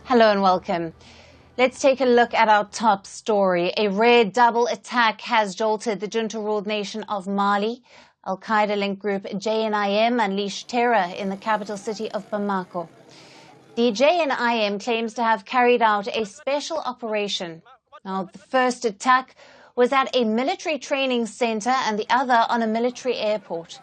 Hello and welcome. Let's take a look at our top story. A rare double attack has jolted the junta-ruled nation of Mali. Al-Qaeda-linked group JNIM unleashed terror in the capital city of Bamako. The JNIM claims to have carried out a special operation. Now, the first attack was at a military training center and the other on a military airport.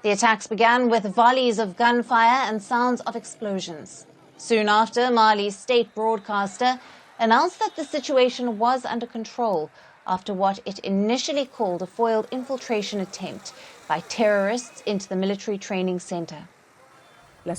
The attacks began with volleys of gunfire and sounds of explosions. Soon after, Mali's state broadcaster announced that the situation was under control after what it initially called a foiled infiltration attempt by terrorists into the military training center. The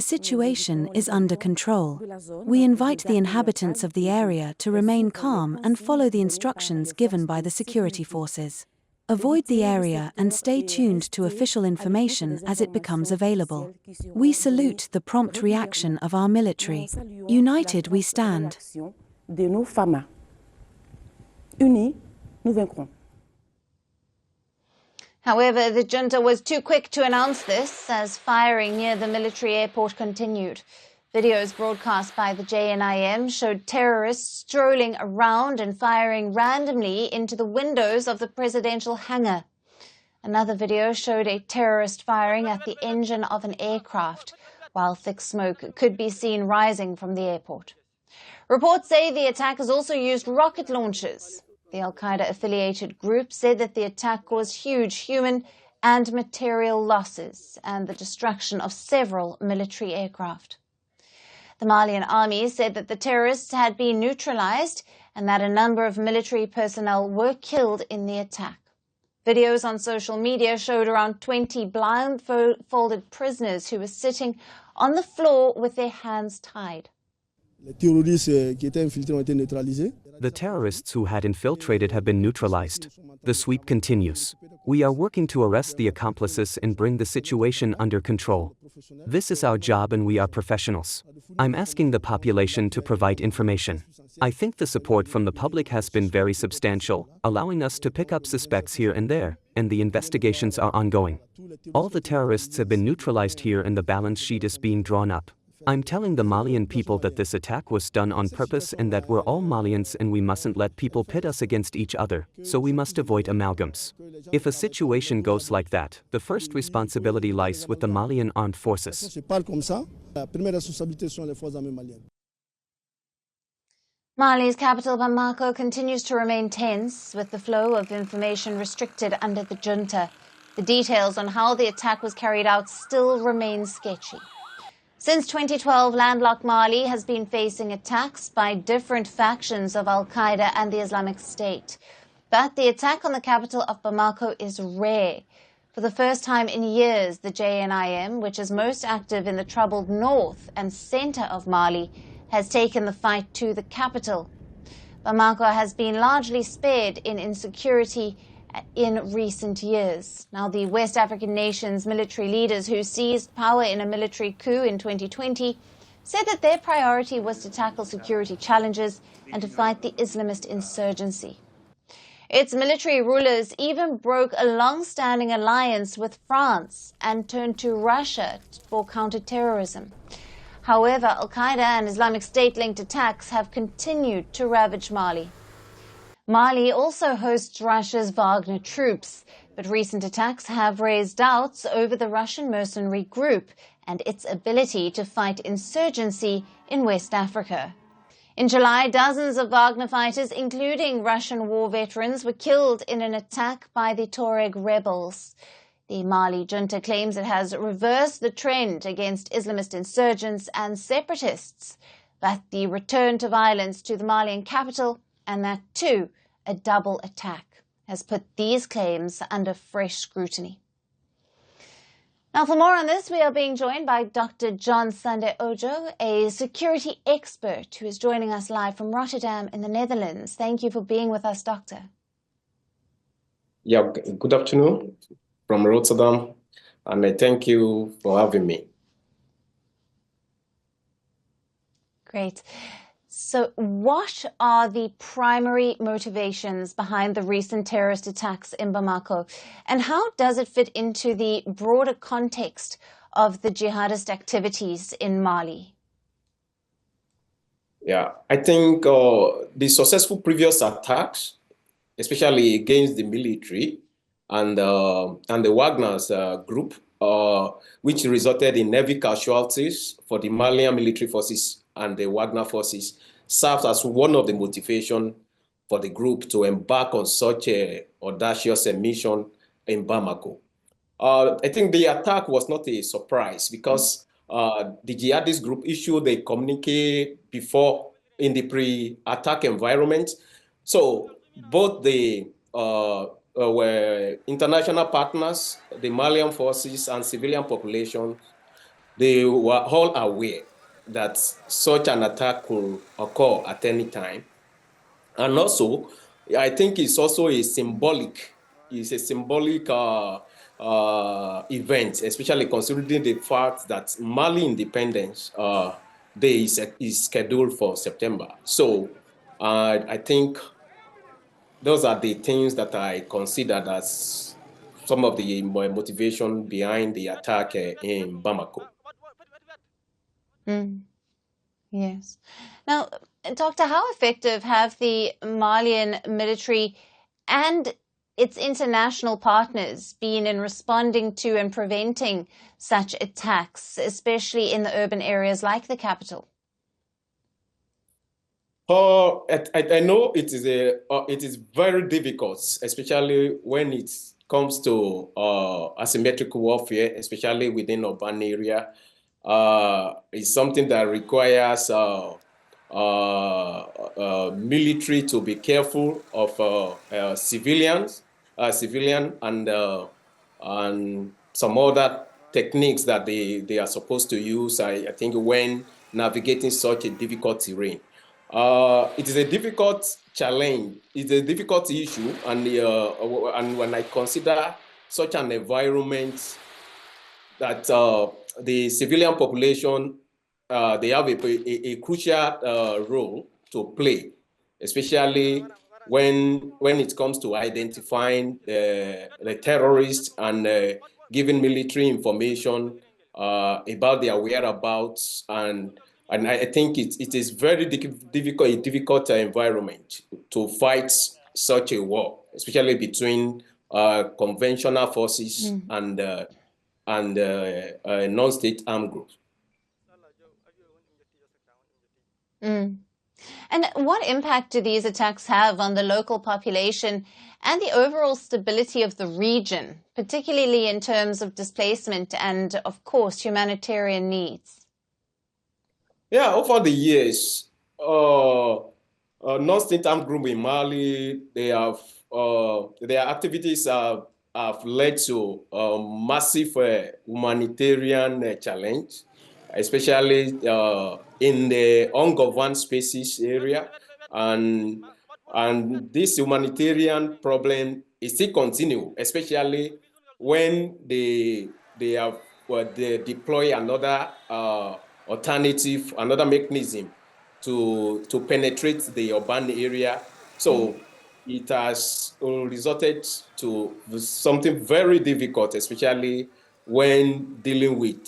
situation is under control. We invite the inhabitants of the area to remain calm and follow the instructions given by the security forces. Avoid the area and stay tuned to official information as it becomes available. We salute the prompt reaction of our military. United we stand. However, the junta was too quick to announce this as firing near the military airport continued. Videos broadcast by the JNIM showed terrorists strolling around and firing randomly into the windows of the presidential hangar. Another video showed a terrorist firing at the engine of an aircraft, while thick smoke could be seen rising from the airport. Reports say the attackers also used rocket launchers. The Al-Qaeda-affiliated group said that the attack caused huge human and material losses and the destruction of several military aircraft. The Malian army said that the terrorists had been neutralized and that a number of military personnel were killed in the attack. Videos on social media showed around 20 blindfolded prisoners who were sitting on the floor with their hands tied. The terrorists who had infiltrated have been neutralized. The sweep continues. We are working to arrest the accomplices and bring the situation under control. This is our job and we are professionals. I'm asking the population to provide information. I think the support from the public has been very substantial, allowing us to pick up suspects here and there, and the investigations are ongoing. All the terrorists have been neutralized here and the balance sheet is being drawn up. I'm telling the Malian people that this attack was done on purpose and that we're all Malians and we mustn't let people pit us against each other, so we must avoid amalgams. If a situation goes like that, the first responsibility lies with the Malian armed forces. Mali's capital Bamako continues to remain tense, with the flow of information restricted under the junta. The details on how the attack was carried out still remain sketchy. Since 2012, landlocked Mali has been facing attacks by different factions of Al-Qaeda and the Islamic State. But the attack on the capital of Bamako is rare. For the first time in years, the JNIM, which is most active in the troubled north and center of Mali, has taken the fight to the capital. Bamako has been largely spared in insecurity in recent years. Now, the West African nation's military leaders who seized power in a military coup in 2020 said that their priority was to tackle security challenges and to fight the Islamist insurgency. Its military rulers even broke a long-standing alliance with France and turned to Russia for counter-terrorism. However, Al-Qaeda and Islamic State-linked attacks have continued to ravage Mali. Mali also hosts Russia's Wagner troops, but recent attacks have raised doubts over the Russian mercenary group and its ability to fight insurgency in West Africa. In July, dozens of Wagner fighters, including Russian war veterans, were killed in an attack by the Tuareg rebels. The Mali junta claims it has reversed the trend against Islamist insurgents and separatists, but the return to violence to the Malian capital, and that too a double attack, has put these claims under fresh scrutiny. Now, for more on this, we are being joined by Dr. John Sunday Ojo, a security expert who is joining us live from Rotterdam in the Netherlands. Thank you for being with us, Doctor. Yeah, good afternoon from Rotterdam, and I thank you for having me. Great. So what are the primary motivations behind the recent terrorist attacks in Bamako? And how does it fit into the broader context of the jihadist activities in Mali? Yeah, I think the successful previous attacks, especially against the military and the Wagner's group, which resulted in heavy casualties for the Malian military forces and the Wagner forces, serves as one of the motivation for the group to embark on such a audacious mission in Bamako. I think the attack was not a surprise because the jihadist group issued a communique before in the pre-attack environment. So both the were international partners, the Malian forces and civilian population, they were all aware that such an attack could occur at any time. And also, I think it's also a symbolic, event, especially considering the fact that Mali Independence Day is scheduled for September. So I think those are the things that I considered as some of the motivation behind the attack in Bamako. Yes. Now, Doctor, how effective have the Malian military and its international partners been in responding to and preventing such attacks, especially in the urban areas like the capital? I know it is very difficult, especially when it comes to asymmetric warfare, especially within urban area. It's something that requires military to be careful of civilian and some other techniques that they are supposed to use. I think when navigating such a difficult terrain. It is a difficult challenge. It's a difficult issue, and when I consider such an environment that the civilian population they have a crucial role to play, especially when it comes to identifying the terrorists and giving military information about their whereabouts and I think it is very difficult environment to fight such a war, especially between conventional forces and non-state armed groups. And what impact do these attacks have on the local population and the overall stability of the region, particularly in terms of displacement and, of course, humanitarian needs? Yeah, over the years, non-state armed group in Mali, their activities have led to massive humanitarian challenge, especially in the ungoverned spaces area, and this humanitarian problem is still continue, especially when they deploy another alternative, another mechanism to penetrate the urban area. So it has resulted to something very difficult, especially when dealing with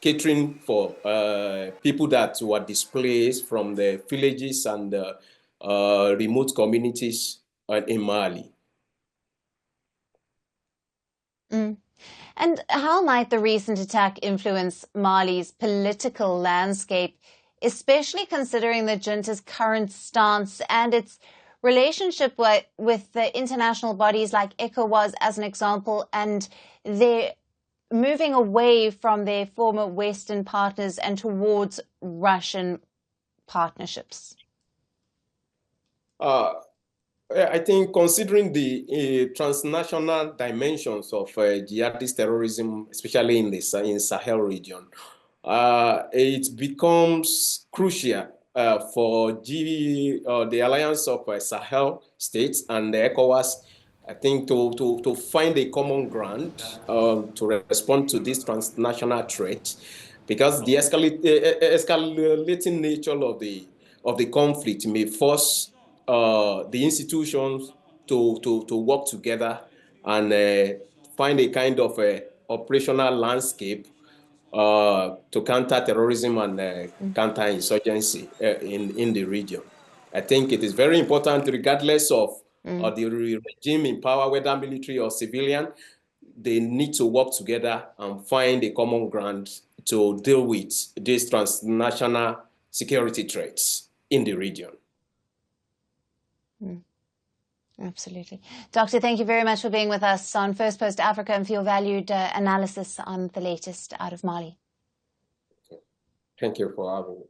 catering for people that were displaced from the villages and remote communities in Mali. And how might the recent attack influence Mali's political landscape, especially considering the junta's current stance and its relationship with the international bodies like ECOWAS, as an example, and they're moving away from their former Western partners and towards Russian partnerships? I think considering the transnational dimensions of jihadist terrorism, especially in Sahel region, it becomes crucial for the alliance of Sahel states and the ECOWAS, I think, to find a common ground to respond to this transnational threat, because the escalating nature of the conflict may force the institutions to work together and find a kind of operational landscape to counter terrorism and counter-insurgency in the region. I think it is very important, regardless of the regime in power, whether military or civilian, they need to work together and find a common ground to deal with these transnational security threats in the region. Absolutely. Doctor, thank you very much for being with us on First Post Africa and for your valued analysis on the latest out of Mali. Thank you for having me.